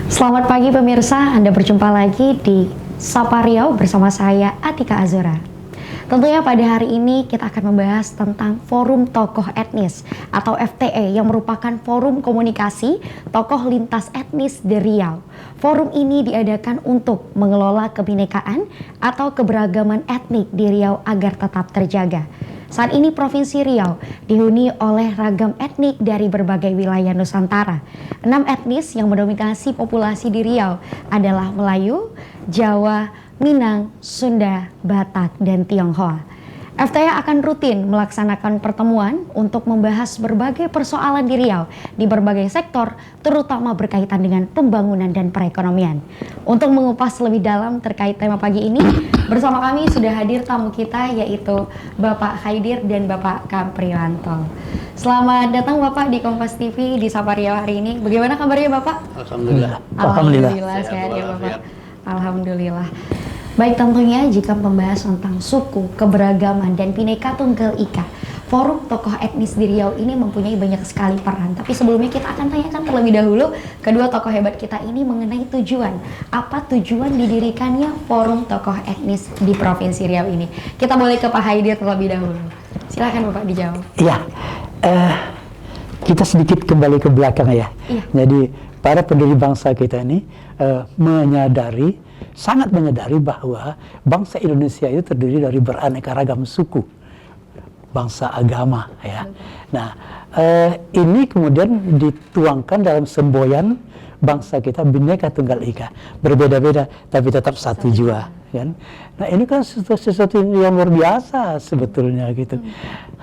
Selamat pagi pemirsa, Anda berjumpa lagi di Sapa Riau bersama saya Atika Azura. Tentunya pada hari ini kita akan membahas tentang Forum Tokoh Etnis atau FTE yang merupakan forum komunikasi tokoh lintas etnis di Riau. Forum ini diadakan untuk mengelola kebinekaan atau keberagaman etnik di Riau agar tetap terjaga. Saat ini Provinsi Riau dihuni oleh ragam etnik dari berbagai wilayah Nusantara. 6 etnis yang mendominasi populasi di Riau adalah Melayu, Jawa, Minang, Sunda, Batak, dan Tionghoa. FTE akan rutin melaksanakan pertemuan untuk membahas berbagai persoalan di Riau di berbagai sektor, terutama berkaitan dengan pembangunan dan perekonomian. Untuk mengupas lebih dalam terkait tema pagi ini, bersama kami sudah hadir tamu kita yaitu Bapak Haidir dan Bapak Kampriwanto. Selamat datang Bapak di Kompas TV di Sapa Riau hari ini. Bagaimana kabarnya Bapak? Alhamdulillah. Alhamdulillah sehat ya Bapak. Alhamdulillah. Baik, tentunya jika membahas tentang suku, keberagaman, dan Bhinneka Tunggal Ika, Forum Tokoh Etnis di Riau ini mempunyai banyak sekali peran. Tapi sebelumnya kita akan tanyakan terlebih dahulu kedua tokoh hebat kita ini mengenai tujuan. Apa tujuan didirikannya Forum Tokoh Etnis di Provinsi Riau ini? Kita boleh ke Pak Haidir terlebih dahulu. Silakan Bapak dijawab. Iya, kita sedikit kembali ke belakang ya. Iya. Jadi para pendiri bangsa kita ini sangat menyadari bahwa bangsa Indonesia itu terdiri dari beraneka ragam suku, bangsa, agama ya. Nah, ini kemudian dituangkan dalam semboyan bangsa kita Bhinneka Tunggal Ika, berbeda-beda tapi tetap satu jua kan. Nah, ini kan sesuatu yang luar biasa sebetulnya gitu.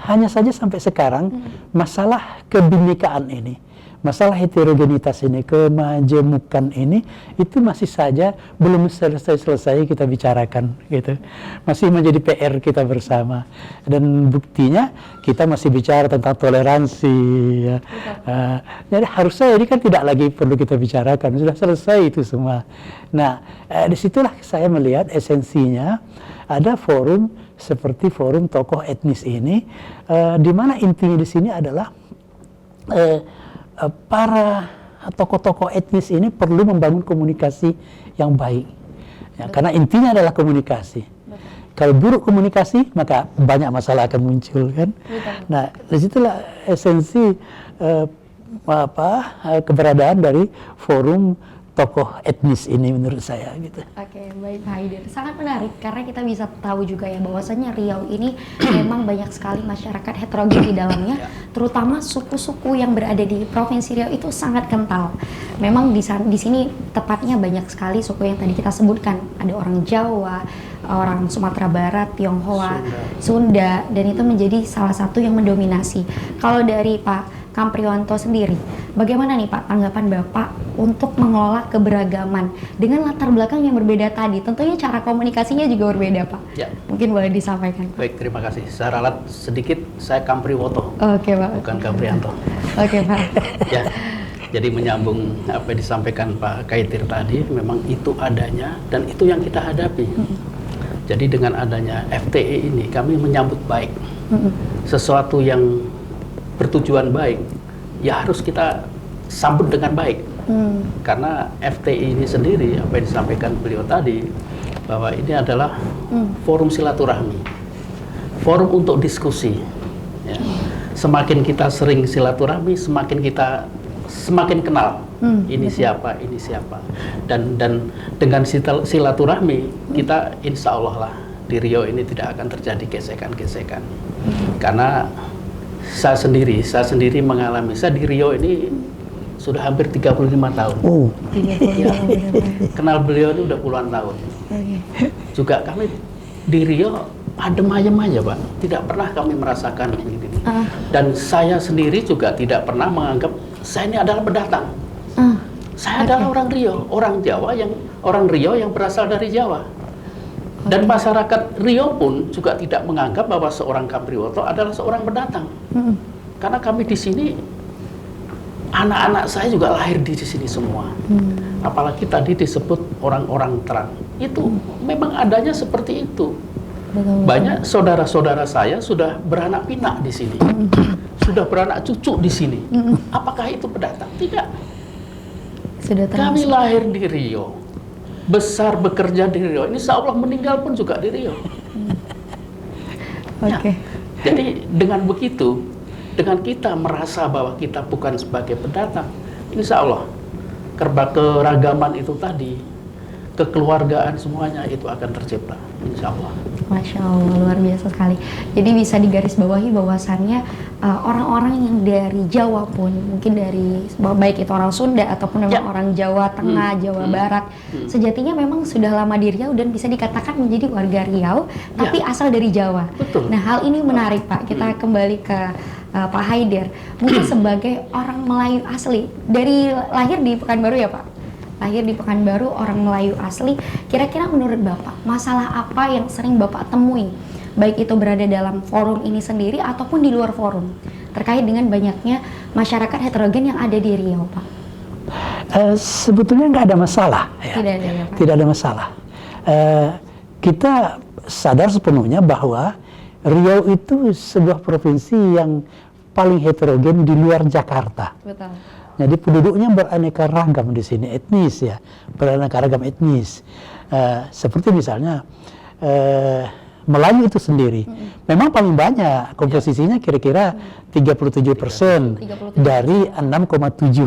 Hanya saja sampai sekarang masalah kebinekaan ini, masalah heterogenitas ini, kemajemukan ini, itu masih saja belum selesai kita bicarakan gitu. Masih menjadi PR kita bersama. Dan buktinya kita masih bicara tentang toleransi ya. Jadi harusnya ini kan tidak lagi perlu kita bicarakan, sudah selesai itu semua. Nah, disitulah saya melihat esensinya ada forum seperti Forum Tokoh Etnis ini, di mana intinya di sini adalah para tokoh-tokoh etnis ini perlu membangun komunikasi yang baik ya, karena intinya adalah komunikasi. Kalau buruk komunikasi maka banyak masalah akan muncul kan. Nah, disitulah esensi keberadaan dari forum tokoh etnis ini menurut saya gitu. Oke, baik Pak Haidir. Sangat menarik karena kita bisa tahu juga ya bahwasanya Riau ini memang banyak sekali masyarakat heterogen di dalamnya, terutama suku-suku yang berada di Provinsi Riau itu sangat kental. Memang di sini tepatnya banyak sekali suku yang tadi kita sebutkan. Ada orang Jawa, orang Sumatera Barat, Tionghoa, Sunda, dan itu menjadi salah satu yang mendominasi. Kalau dari Pak Kampriwanto sendiri, bagaimana nih Pak tanggapan Bapak untuk mengelola keberagaman dengan latar belakang yang berbeda tadi? Tentunya cara komunikasinya juga berbeda Pak. Ya. Mungkin boleh disampaikan Pak. Baik, terima kasih. Saya ralat sedikit, saya Kampriwoto. Oke Pak. Bukan Kamprianto. Oke Pak. Ya, jadi menyambung apa yang disampaikan Pak Kaitir tadi, memang itu adanya dan itu yang kita hadapi. Jadi dengan adanya FTE ini, kami menyambut baik. Sesuatu yang bertujuan baik, ya harus kita sambut dengan baik. Karena FTI ini sendiri, apa yang disampaikan beliau tadi, bahwa ini adalah forum silaturahmi, forum untuk diskusi. Ya. Semakin kita sering silaturahmi, semakin kenal. Ini siapa, ini siapa. Dan dengan silaturahmi, kita insya Allah lah di Riau ini tidak akan terjadi gesekan-gesekan. Karena saya sendiri mengalami, saya di Riau ini sudah hampir 35 tahun. Ya, kenal beliau ini udah puluhan tahun. Juga kami di Riau adem ayem aja Pak, tidak pernah kami merasakan ini. Dan saya sendiri juga tidak pernah menganggap saya ini adalah pendatang. Saya adalah orang Riau, orang Riau yang berasal dari Jawa. Dan masyarakat Riau pun juga tidak menganggap bahwa seorang Kampriwoto adalah seorang pendatang. Karena kami di sini, anak-anak saya juga lahir di sini semua. Apalagi tadi disebut orang-orang terang. Itu memang adanya seperti itu. Banyak saudara-saudara saya sudah beranak pinak di sini. Sudah beranak cucu di sini. Apakah itu pendatang? Tidak. Sudah Kami termasuk. lahir di Riau, besar bekerja di Riau. Ini insya Allah meninggal pun juga di Riau. Oke. Jadi dengan begitu, dengan kita merasa bahwa kita bukan sebagai pendatang, insya Allah keragaman itu tadi, kekeluargaan semuanya itu akan tercipta, insya Allah. Masya Allah, luar biasa sekali. Jadi bisa digarisbawahi bahwasannya orang-orang yang dari Jawa pun, mungkin dari baik itu orang Sunda ataupun memang Ya. orang Jawa Tengah, Jawa Barat, sejatinya memang sudah lama di Riau dan bisa dikatakan menjadi warga Riau, tapi asal dari Jawa. Betul. Nah, hal ini menarik Pak. Kita kembali ke Pak Haidir. Mungkin sebagai orang Melayu asli, dari lahir di Pekanbaru ya Pak? Lahir di Pekanbaru, orang Melayu asli. Kira-kira menurut Bapak, masalah apa yang sering Bapak temui? Baik itu berada dalam forum ini sendiri ataupun di luar forum, terkait dengan banyaknya masyarakat heterogen yang ada di Riau, Pak. Sebetulnya nggak ada masalah. Ya. Tidak ada ya, Pak? Tidak ada masalah. Kita sadar sepenuhnya bahwa Riau itu sebuah provinsi yang paling heterogen di luar Jakarta. Betul. Jadi penduduknya beraneka ragam di sini, etnis ya, beraneka ragam etnis. Seperti misalnya Melayu itu sendiri, memang paling banyak, komposisinya kira-kira 37% 37%. dari 6,7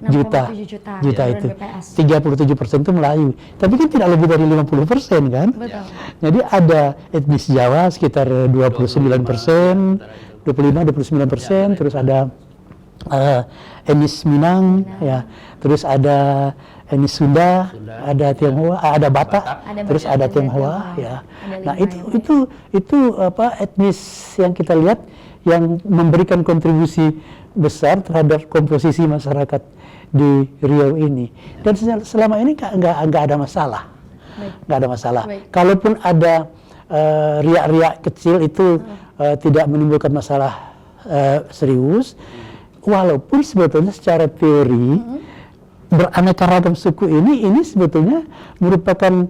juta 6,7 juta itu. menurut BPS. 37% itu Melayu. Tapi kan tidak lebih dari 50% kan? Betul. Jadi ada etnis Jawa sekitar 29%, 25-29%, terus ada etnis Minang, ya, terus ada etnis Sunda, ada Tionghoa, ada Batak, Ada terus Batak ada dan Tionghoa, Tionghoa. ya. Ada Nah 5 itu apa etnis yang kita lihat yang memberikan kontribusi besar terhadap komposisi masyarakat di Riau ini. Dan selama ini nggak ada masalah, Baik. nggak ada masalah. Baik. Kalaupun ada riak-riak kecil itu tidak menimbulkan masalah serius, walaupun sebetulnya secara teori beraneka ragam suku ini sebetulnya merupakan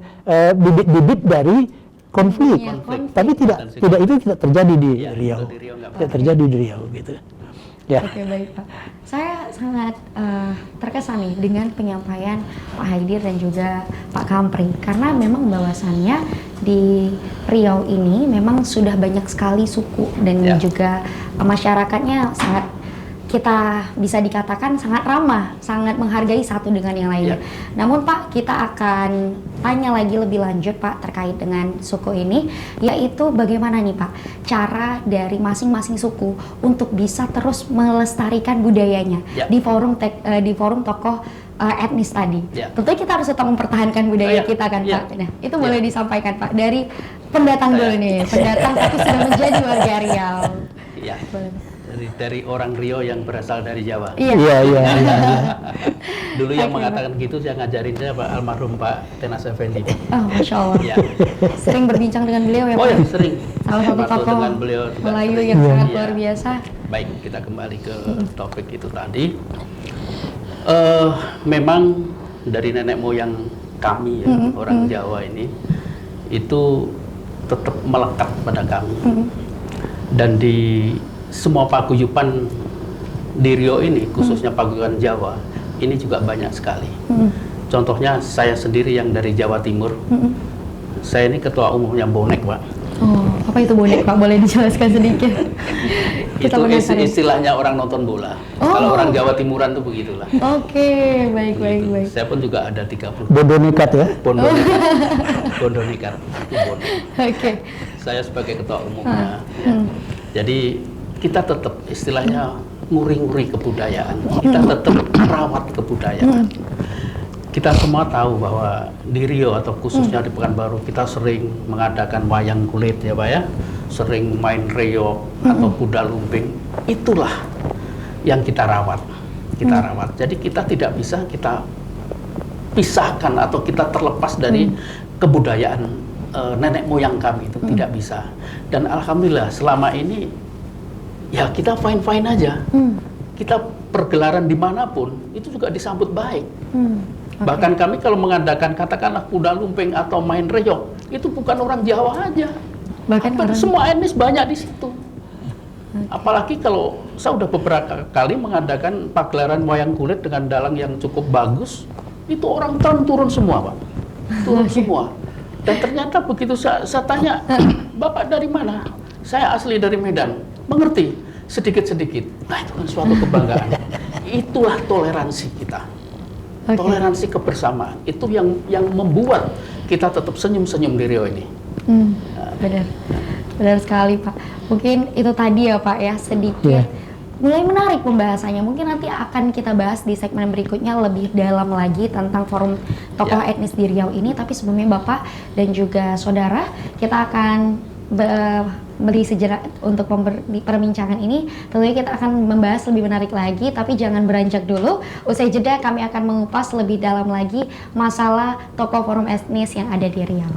bibit-bibit dari konflik. Iya, konflik. Tapi itu tidak terjadi di Iya, Riau. kalau di Riau nggak Tidak terjadi di Riau gitu. Ya. Oke, baik Pak. Saya sangat terkesan nih dengan penyampaian Pak Haidir dan juga Pak Kampri, karena memang bahwasannya di Riau ini memang sudah banyak sekali suku dan Ya. juga masyarakatnya sangat, kita bisa dikatakan sangat ramah, sangat menghargai satu dengan yang lainnya. Ya. Namun Pak, kita akan tanya lagi lebih lanjut Pak terkait dengan suku ini, yaitu bagaimana nih Pak cara dari masing-masing suku untuk bisa terus melestarikan budayanya Ya. di forum tokoh etnis tadi. Ya. Tentunya kita harus tetap mempertahankan budaya Ya. kita kan Ya. Pak. Nah, itu Ya. boleh disampaikan Pak dari pendatang dulu nih, pendatang tapi sudah menjadi warga Riau. Iya. Boleh. Dari orang Riau yang berasal dari Jawa. Iya. Iya. Dulu yang Oke, mengatakan gitu saya ngajarin saya Pak almarhum Pak Tenas Effendi. Oh, Masya Allah. Ya. Sering berbincang dengan beliau ya Oh Pak? ya sering. Salah satu Termasuk tokoh dengan beliau juga Melayu sering. yang sangat Iya. luar biasa. Baik, kita kembali ke topik itu tadi. Memang dari nenek moyang kami ya, orang Jawa ini itu tetap melekat pada kami. Dan di semua paguyuban di Riau ini, khususnya paguyuban Jawa, ini juga banyak sekali. Contohnya saya sendiri yang dari Jawa Timur, saya ini ketua umumnya Bonek, Pak. Oh, apa itu bonek Pak? Boleh dijelaskan sedikit? Kita Itu penasaran. istilahnya orang nonton bola. Oh. Kalau orang Jawa Timuran tuh begitulah. Oke, baik. Saya pun juga ada 30 Bodoh nekat ya. Bondo Nikar. Itu Bonek. Oke. Saya sebagai ketua umumnya. Ya. Jadi kita tetap istilahnya nguri-nguri kebudayaan. Kita tetap merawat kebudayaan. Kita semua tahu bahwa di Riau atau khususnya di Pekanbaru kita sering mengadakan wayang kulit ya Pak ya. Sering main reog atau kuda lumping. Itulah yang kita rawat. Kita rawat. Jadi kita tidak bisa kita pisahkan atau kita terlepas dari kebudayaan nenek moyang kami itu tidak bisa. Dan alhamdulillah selama ini ya kita fine-fine aja. Kita pergelaran dimanapun itu juga disambut baik. Bahkan kami kalau mengadakan katakanlah kuda lumping atau main reog itu bukan orang Jawa aja. Bahkan Hampir orang semua etnis banyak di situ. Apalagi kalau saya udah beberapa kali mengadakan pagelaran wayang kulit dengan dalang yang cukup bagus, itu orang turun semua, Pak. Turun semua. Dan ternyata begitu saya tanya, Bapak dari mana? Saya asli dari Medan. Mengerti sedikit-sedikit. Nah, itu kan suatu kebanggaan. Itulah toleransi kita. Toleransi kebersamaan. Itu yang membuat kita tetap senyum-senyum di Riau ini. Benar. Benar sekali, Pak. Mungkin itu tadi ya, Pak, ya, sedikit mulai menarik pembahasannya. Mungkin nanti akan kita bahas di segmen berikutnya lebih dalam lagi tentang forum tokoh etnis di Riau ini. Tapi sebelumnya Bapak dan juga saudara, kita akan beri sejenak untuk perbincangan ini. Tentunya kita akan membahas lebih menarik lagi, tapi jangan beranjak dulu. Usai jeda kami akan mengupas lebih dalam lagi masalah tokoh forum etnis yang ada di Riau.